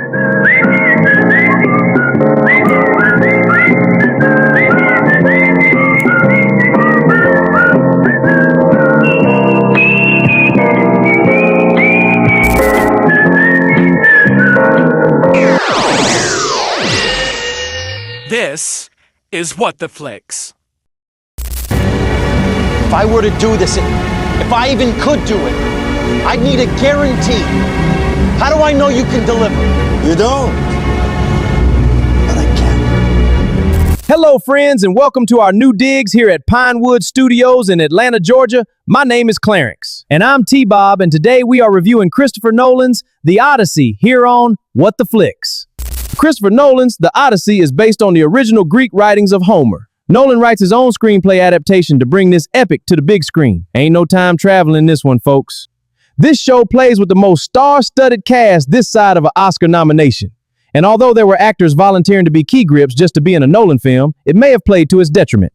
This is What the Flicks. If I were to do this, if I even could do it, I'd need a guarantee. How do I know you can deliver? You don't. But I can. Hello, friends, and welcome to our new digs here at Pinewood Studios in Atlanta, Georgia. My name is Clarence. And I'm T-Bob, and today we are reviewing Christopher Nolan's The Odyssey here on What the Flicks. Christopher Nolan's The Odyssey is based on the original Greek writings of Homer. Nolan writes his own screenplay adaptation to bring this epic to the big screen. Ain't no time traveling this one, folks. This show plays with the most star-studded cast this side of an Oscar nomination. And although there were actors volunteering to be key grips just to be in a Nolan film, it may have played to his detriment.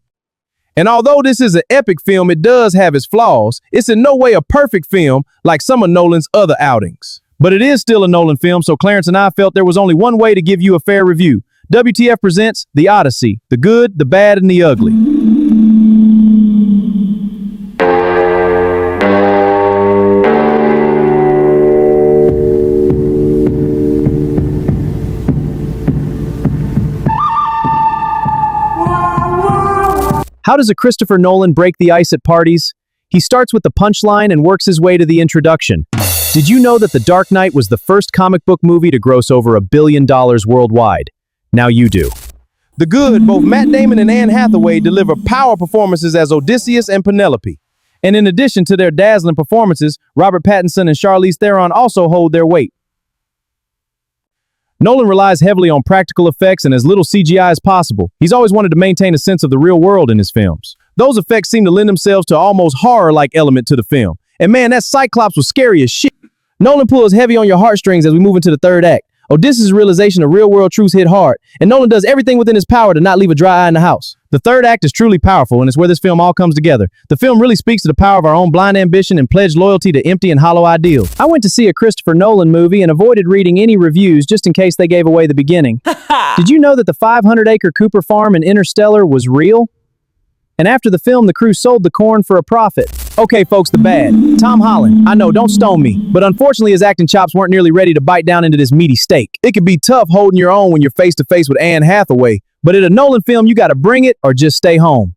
And although this is an epic film, it does have its flaws. It's in no way a perfect film like some of Nolan's other outings. But it is still a Nolan film, so Clarence and I felt there was only one way to give you a fair review. WTF presents The Odyssey, the good, the bad, and the ugly. How does a Christopher Nolan break the ice at parties? He starts with the punchline and works his way to the introduction. Did you know that The Dark Knight was the first comic book movie to gross over $1 billion worldwide? Now you do. The good, both Matt Damon and Anne Hathaway deliver power performances as Odysseus and Penelope. And in addition to their dazzling performances, Robert Pattinson and Charlize Theron also hold their weight. Nolan relies heavily on practical effects and as little CGI as possible. He's always wanted to maintain a sense of the real world in his films. Those effects seem to lend themselves to almost horror-like element to the film. And man, that Cyclops was scary as shit. Nolan pulls heavy on your heartstrings as we move into the third act. Odysseus' realization of real-world truths hit hard, and Nolan does everything within his power to not leave a dry eye in the house. The third act is truly powerful, and it's where this film all comes together. The film really speaks to the power of our own blind ambition and pledged loyalty to empty and hollow ideals. I went to see a Christopher Nolan movie and avoided reading any reviews just in case they gave away the beginning. Did you know that the 500-acre Cooper farm in Interstellar was real? And after the film, the crew sold the corn for a profit. Okay, folks, the bad. Tom Holland. I know, don't stone me. But unfortunately, his acting chops weren't nearly ready to bite down into this meaty steak. It can be tough holding your own when you're face-to-face with Anne Hathaway. But in a Nolan film, you gotta bring it or just stay home.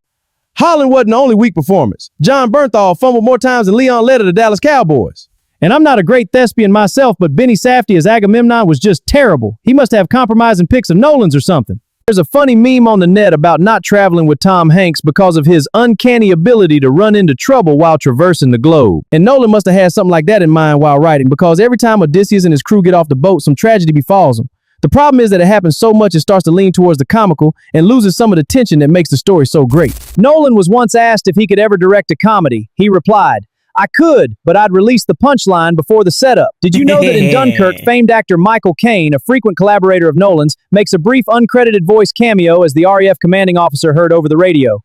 Holland wasn't the only weak performance. John Bernthal fumbled more times than Leon Lett of the Dallas Cowboys. And I'm not a great thespian myself, but Benny Safdie as Agamemnon was just terrible. He must have compromising pics of Nolan's or something. There's a funny meme on the net about not traveling with Tom Hanks because of his uncanny ability to run into trouble while traversing the globe. And Nolan must have had something like that in mind while writing, because every time Odysseus and his crew get off the boat, some tragedy befalls them. The problem is that it happens so much it starts to lean towards the comical and loses some of the tension that makes the story so great. Nolan was once asked if he could ever direct a comedy. He replied, "I could, but I'd release the punchline before the setup." Did you know that in Dunkirk, famed actor Michael Caine, a frequent collaborator of Nolan's, makes a brief uncredited voice cameo as the RAF commanding officer heard over the radio?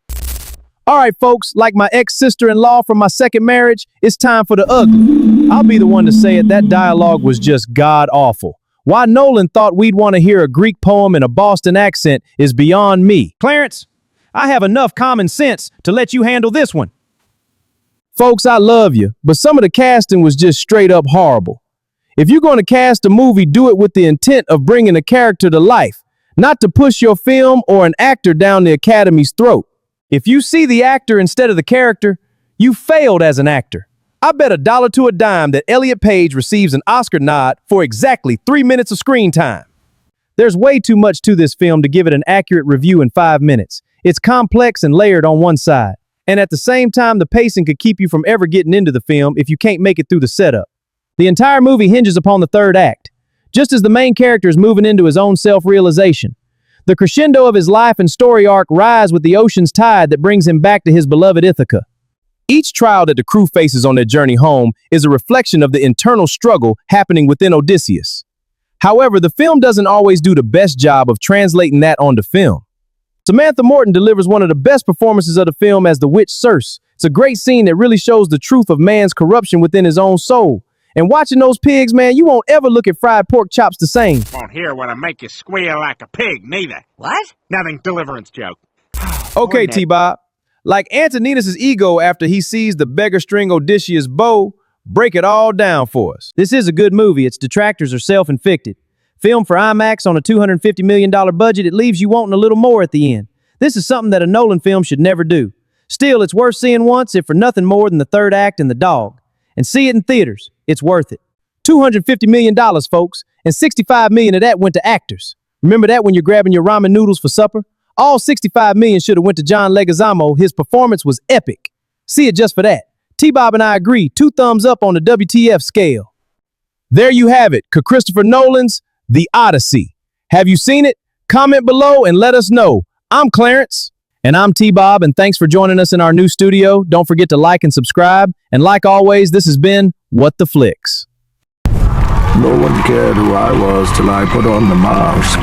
All right, folks, like my ex-sister-in-law from my second marriage, it's time for the ugly. I'll be the one to say it, that dialogue was just god-awful. Why Nolan thought we'd want to hear a Greek poem in a Boston accent is beyond me. Clarence, I have enough common sense to let you handle this one. Folks, I love you, but some of the casting was just straight up horrible. If you're going to cast a movie, do it with the intent of bringing a character to life, not to push your film or an actor down the Academy's throat. If you see the actor instead of the character, you failed as an actor. I bet $1 to a dime that Elliot Page receives an Oscar nod for exactly 3 minutes of screen time. There's way too much to this film to give it an accurate review in 5 minutes. It's complex and layered on one side. And at the same time, the pacing could keep you from ever getting into the film if you can't make it through the setup. The entire movie hinges upon the third act, just as the main character is moving into his own self-realization. The crescendo of his life and story arc rise with the ocean's tide that brings him back to his beloved Ithaca. Each trial that the crew faces on their journey home is a reflection of the internal struggle happening within Odysseus. However, the film doesn't always do the best job of translating that onto film. Samantha Morton delivers one of the best performances of the film as the witch Circe. It's a great scene that really shows the truth of man's corruption within his own soul. And watching those pigs, man, you won't ever look at fried pork chops the same. Won't hear what'll make you squeal like a pig, neither. What? Nothing, deliverance joke. Okay, T-Bob. Like Antoninus' ego after he sees the beggar string Odysseus' bow, break it all down for us. This is a good movie. Its detractors are self-inflicted. Filmed for IMAX on a $250 million budget, it leaves you wanting a little more at the end. This is something that a Nolan film should never do. Still, it's worth seeing once, if for nothing more than the third act and the dog. And see it in theaters. It's worth it. $250 million, folks, and $65 million of that went to actors. Remember that when you're grabbing your ramen noodles for supper? All $65 million should have went to John Leguizamo. His performance was epic. See it just for that. T-Bob and I agree. 2 thumbs up on the WTF scale. There you have it. Christopher Nolan's The Odyssey. Have you seen it? Comment below and let us know. I'm Clarence. And I'm T-Bob, and thanks for joining us in our new studio. Don't forget to like and subscribe. And like always, this has been What the Flicks. No one cared who I was till I put on the mask.